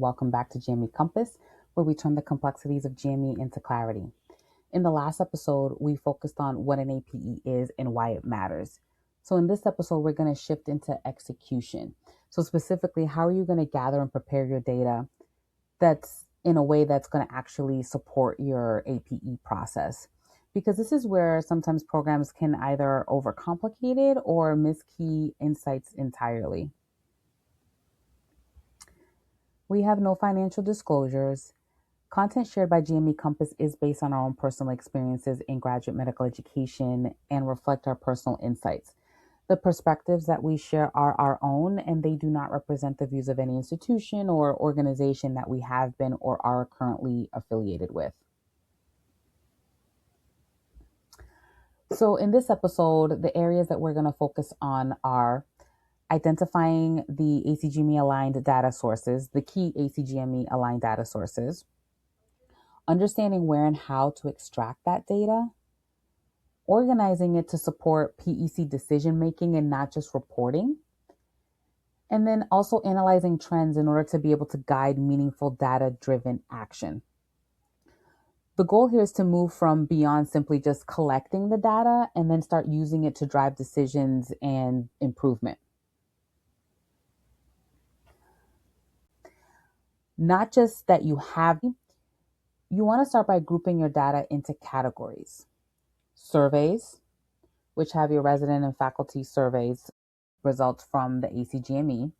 Welcome back to GME Compass, where we turn the complexities of GME into clarity. In the last episode, we focused on what an APE is and why it matters. So in this episode, we're going to shift into execution. So specifically, how are you going to gather and prepare your data that's in a way that's going to actually support your APE process? Because this is where sometimes programs can either overcomplicate it or miss key insights entirely. We have no financial disclosures. Content shared by GME Compass is based on our own personal experiences in graduate medical education and reflect our personal insights. The perspectives that we share are our own, and they do not represent the views of any institution or organization that we have been or are currently affiliated with. So in this episode, the areas that we're going to focus on are identifying the ACGME-aligned data sources, the key ACGME-aligned data sources, understanding where and how to extract that data, organizing it to support PEC decision making and not just reporting, and then also analyzing trends in order to be able to guide meaningful data-driven action. The goal here is to move from beyond simply just collecting the data and then start using it to drive decisions and improvement. Not just that you want to start by grouping your data into categories. Surveys, which have your resident and faculty surveys results from the ACGME.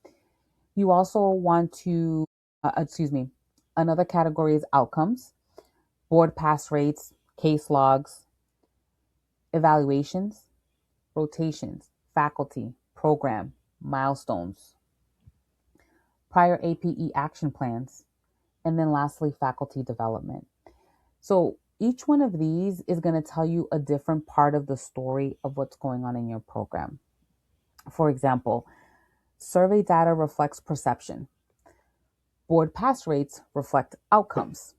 You also want to, another category is outcomes, board pass rates, case logs, evaluations, rotations, faculty, program, milestones, prior APE action plans, and then lastly, faculty development. So each one of these is going to tell you a different part of the story of what's going on in your program. For example, survey data reflects perception. Board pass rates reflect outcomes.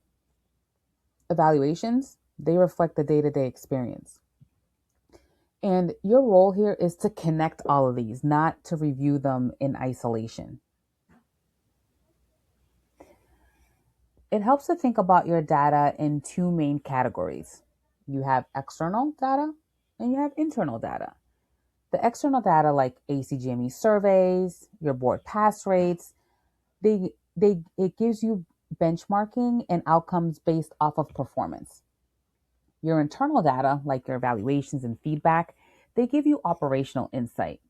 Evaluations, they reflect the day-to-day experience. And your role here is to connect all of these, not to review them in isolation. It helps to think about your data in two main categories. You have external data and you have internal data. The external data like ACGME surveys, your board pass rates, it gives you benchmarking and outcomes based off of performance. Your internal data, like your evaluations and feedback, they give you operational insight.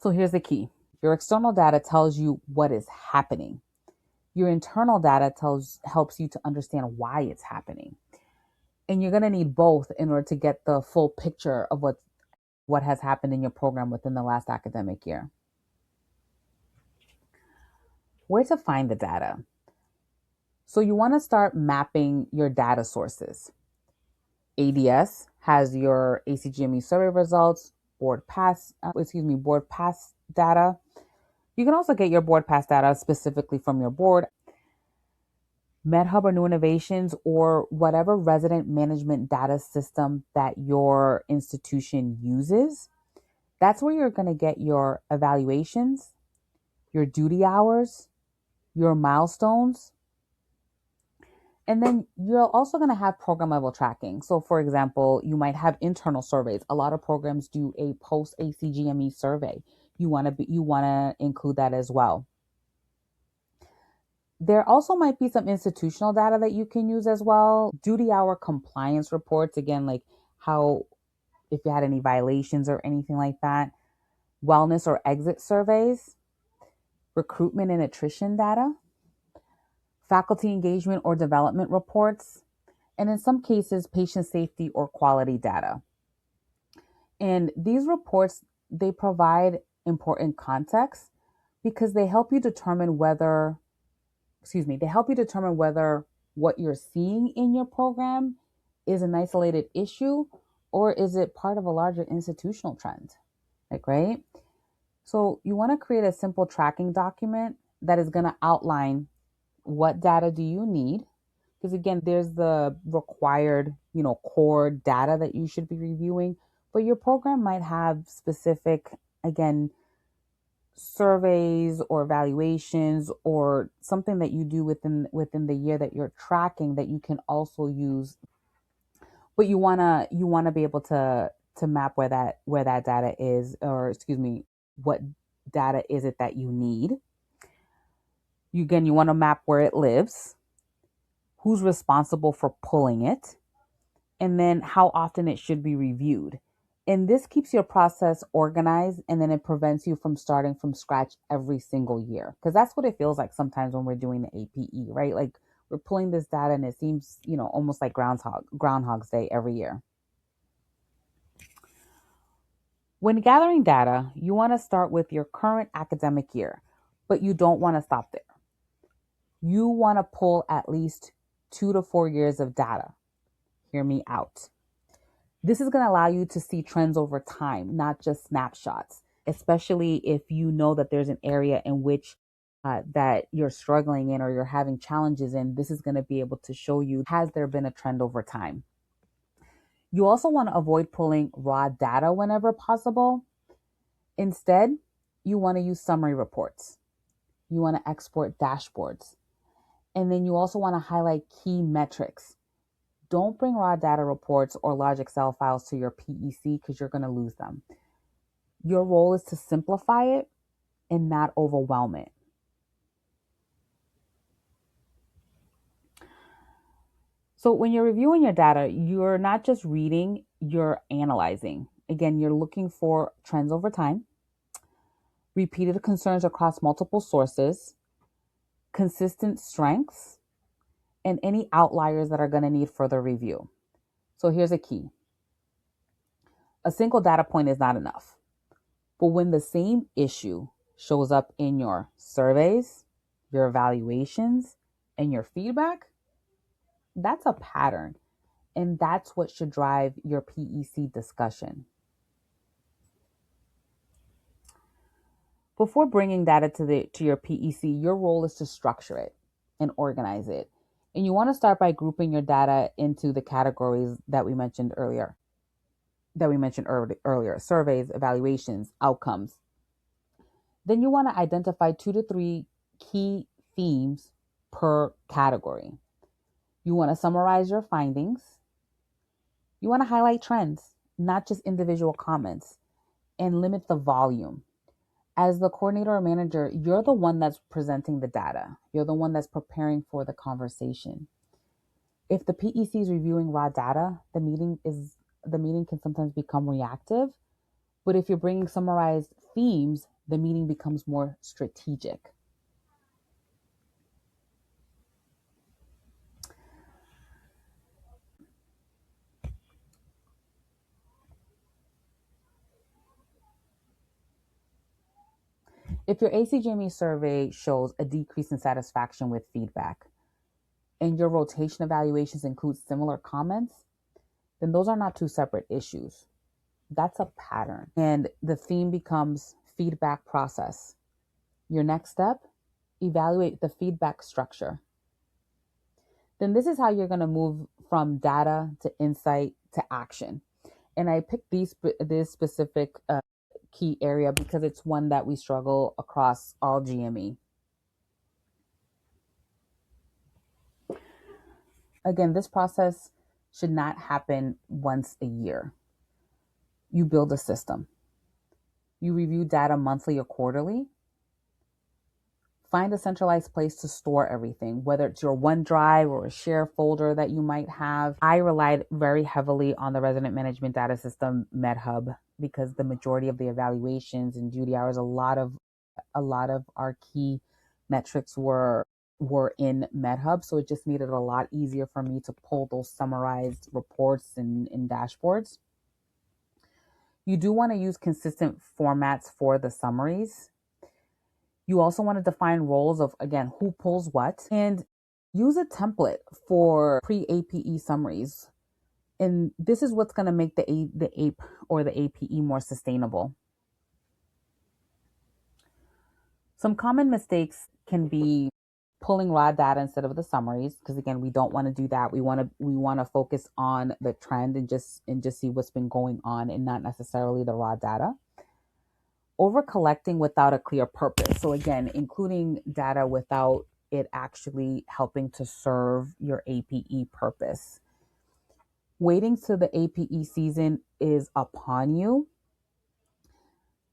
So here's the key. Your external data tells you what is happening. Your internal data helps you to understand why it's happening. And you're going to need both in order to get the full picture of what has happened in your program within the last academic year. Where to find the data? So you want to start mapping your data sources. ADS has your ACGME survey results, board pass data. You can also get your board pass data specifically from your board. MedHub or New Innovations or whatever resident management data system that your institution uses. That's where you're going to get your evaluations, your duty hours, your milestones. And then you're also going to have program level tracking. So for example, you might have internal surveys. A lot of programs do a post ACGME survey. You want to include that as well. There also might be some institutional data that you can use as well. Duty hour compliance reports, again, like if you had any violations or anything like that. Wellness or exit surveys, recruitment and attrition data, faculty engagement or development reports, and in some cases, patient safety or quality data. And these reports, they provide important context because they help you determine whether what you're seeing in your program is an isolated issue or is it part of a larger institutional trend, right? So you want to create a simple tracking document that is going to outline what data do you need, because again, there's the required, core data that you should be reviewing, but your program might have specific, again, surveys or evaluations or something that you do within the year that you're tracking that you can also use, but you want to be able to map where that data is, or excuse me, what data is it that you need. You want to map where it lives, who's responsible for pulling it, and then how often it should be reviewed. And this keeps your process organized, and then it prevents you from starting from scratch every single year. Because that's what it feels like sometimes when we're doing the APE, right? Like we're pulling this data and it seems, almost like Groundhog's Day every year. When gathering data, you want to start with your current academic year, but you don't want to stop there. You want to pull at least 2 to 4 years of data. Hear me out. This is going to allow you to see trends over time, not just snapshots, especially if you know that there's an area in which that you're struggling in or you're having challenges in. This is going to be able to show you, has there been a trend over time? You also want to avoid pulling raw data whenever possible. Instead, you want to use summary reports. You want to export dashboards. And then you also want to highlight key metrics. Don't bring raw data reports or large Excel files to your PEC because you're going to lose them. Your role is to simplify it and not overwhelm it. So when you're reviewing your data, you're not just reading, you're analyzing. Again, you're looking for trends over time, repeated concerns across multiple sources, consistent strengths, and any outliers that are going to need further review. So here's a key. A single data point is not enough. But when the same issue shows up in your surveys, your evaluations, and your feedback, that's a pattern. And that's what should drive your PEC discussion. Before bringing data to your PEC, your role is to structure it and organize it. And you want to start by grouping your data into the categories that we mentioned earlier. Surveys, evaluations, outcomes. Then you want to identify 2 to 3 key themes per category. You want to summarize your findings. You want to highlight trends, not just individual comments, and limit the volume. As the coordinator or manager, you're the one that's presenting the data. You're the one that's preparing for the conversation. If the PEC is reviewing raw data, the meeting can sometimes become reactive. But if you're bringing summarized themes, the meeting becomes more strategic. If your ACGME survey shows a decrease in satisfaction with feedback and your rotation evaluations include similar comments, then those are not two separate issues. That's a pattern. And the theme becomes feedback process. Your next step, evaluate the feedback structure. Then this is how you're going to move from data to insight to action. And I picked this specific key area because it's one that we struggle across all GME. Again, this process should not happen once a year. You build a system. You review data monthly or quarterly. Find a centralized place to store everything, whether it's your OneDrive or a share folder that you might have. I relied very heavily on the resident management data system, MedHub, because the majority of the evaluations and duty hours, a lot of our key metrics were in MedHub. So it just made it a lot easier for me to pull those summarized reports and dashboards. You do want to use consistent formats for the summaries. You also want to define roles of, again, who pulls what, and use a template for pre-APE summaries. And this is what's going to make the APE or the APE more sustainable. Some common mistakes can be pulling raw data instead of the summaries, because again, we don't want to do that. We want to focus on the trend and just see what's been going on and not necessarily the raw data. Over collecting without a clear purpose. So again, including data without it actually helping to serve your APE purpose. Waiting till the APE season is upon you,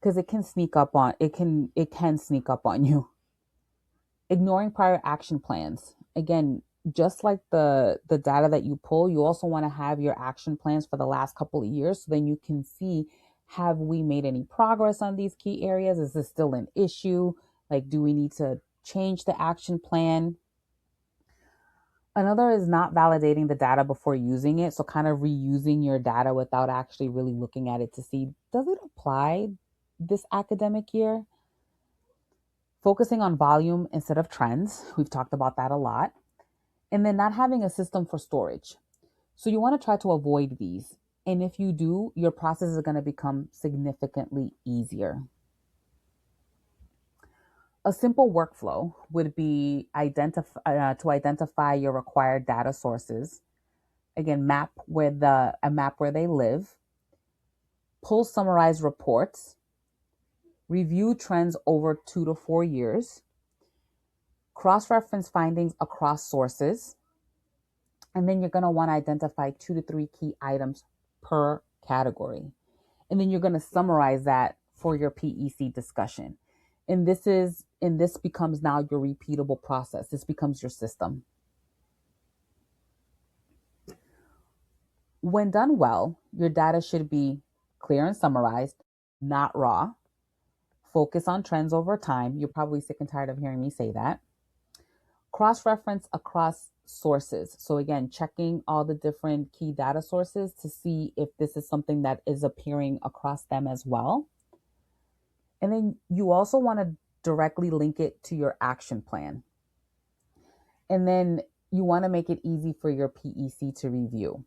because it can sneak up on you. Ignoring prior action plans. Again, just like the data that you pull, you also want to have your action plans for the last couple of years, so then you can see, have we made any progress on these key areas? Is this still an issue? Like, do we need to change the action plan? Another is not validating the data before using it. So kind of reusing your data without actually really looking at it to see, does it apply this academic year? Focusing on volume instead of trends. We've talked about that a lot. And then not having a system for storage. So you want to try to avoid these. And if you do, your process is going to become significantly easier. A simple workflow would be to identify your required data sources. Again, a map where they live, pull summarized reports, review trends over 2 to 4 years, cross-reference findings across sources, and then you're going to want to identify 2 to 3 key items per category. And then you're going to summarize that for your PEC discussion. And this becomes now your repeatable process. This becomes your system. When done well, your data should be clear and summarized, not raw. Focus on trends over time. You're probably sick and tired of hearing me say that. Cross-reference across sources. So again, checking all the different key data sources to see if this is something that is appearing across them as well. And then you also want to directly link it to your action plan. And then you want to make it easy for your PEC to review.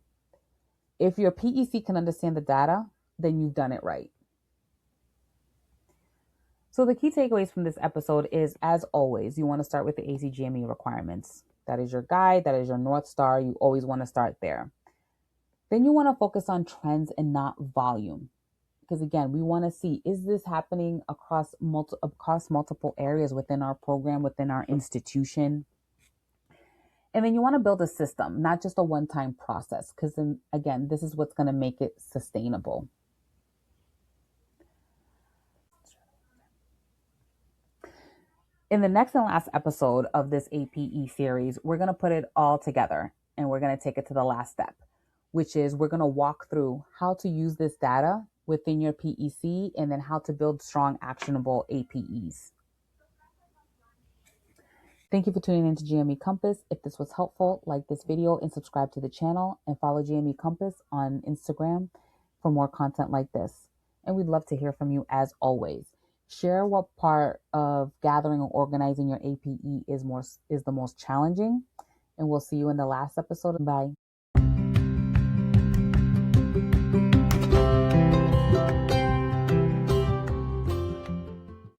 If your PEC can understand the data, then you've done it right. So the key takeaways from this episode is, as always, you want to start with the ACGME requirements. That is your guide. That is your North Star. You always want to start there. Then you want to focus on trends and not volume. Because again, we want to see, is this happening across multiple areas within our program, within our institution? And then you want to build a system, not just a one-time process, because then again, this is what's going to make it sustainable. In the next and last episode of this APE series, we're going to put it all together and we're going to take it to the last step, which is we're going to walk through how to use this data within your PEC and then how to build strong, actionable APEs. Thank you for tuning into GME Compass. If this was helpful, like this video and subscribe to the channel, and follow GME Compass on Instagram for more content like this. And we'd love to hear from you as always. Share what part of gathering or organizing your APE is the most challenging. And we'll see you in the last episode. Bye.